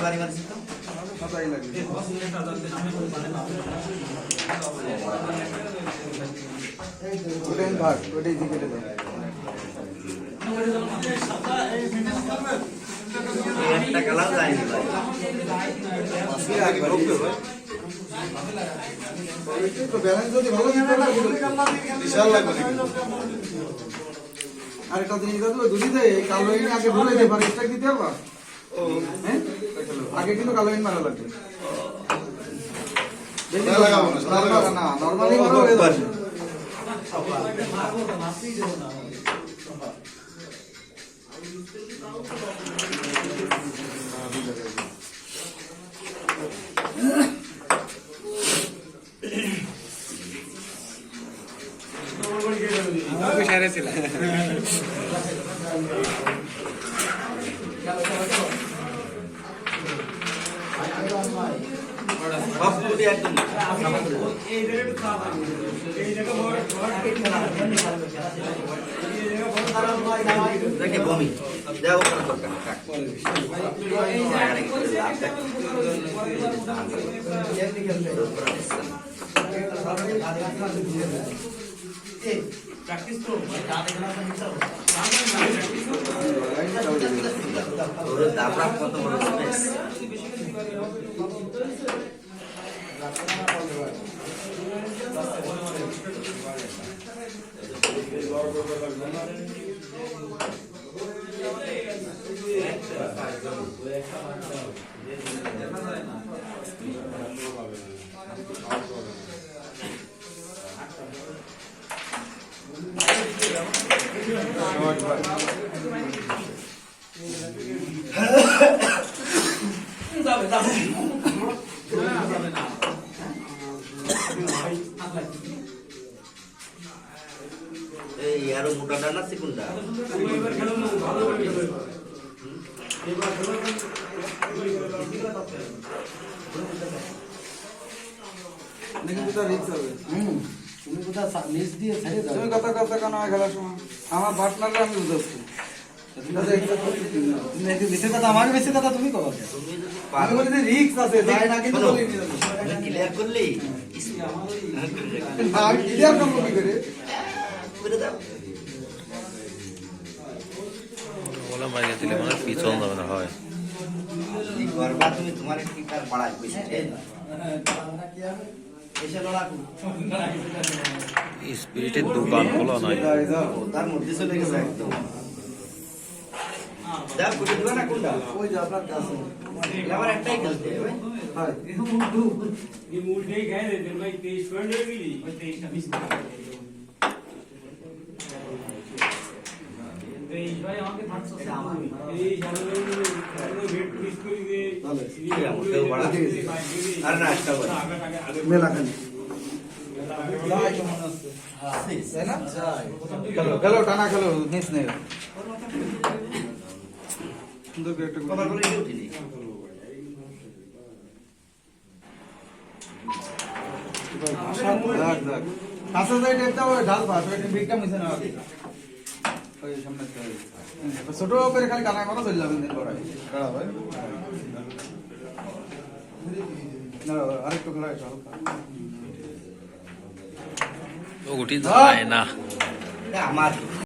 বাড়ি মারছি তো সাদাই লাগবে। ওটাই ভাগ, ওটাই দিকে দাও। একটা কালার যায়নি ভাই ব্যালেন্স যদি ভালো দিতে না বিশাল লাগবে। আরেকটা জিনিস দাদু দুদিতে কালো ইন আগে ভুলে যেতে পারে, স্ট্রাইক দিতে হবে। হ্যাঁ আগে কিন্তু কালো ইন মারা লাগবে। না নরমালি মারা হয়ে যাবে। একদম বমি দেওয়া দরকার আপনার কত বড় স্পেস এই আরো মোটা ডানা চিকুনটা তুমি কথা কথা কেন খেলার সময় আমার পার্টনাররা আমি বুঝাচ্ছি। রিক্স আছে যাই না কিন্তু ক্লিয়ার করলি ক্লিয়ার করবো কি করে? পিছন যাবে না হয় তুমি তোমার টিকার পাড়ায় স্পিরিটের দোকান খোলা নাই তার মধ্যে চলে গেছে একদম ওই যে আপনার কাছে আমার একটাই খেলতে আর না একটা মেলা খালি খেলো খেলো টানা খেলো মিস নেই কথা বলে উঠিনি কাছে যাই টেপটা ওই ঢাল পাস ওই বিগটা মিশে না ওই সামনে ছোট করে খালি কানা কথা চলে যাবেন দিন লড়াই ভাই না আরেকটু খেলা এটা হালকা ওগুটি যায় না আমার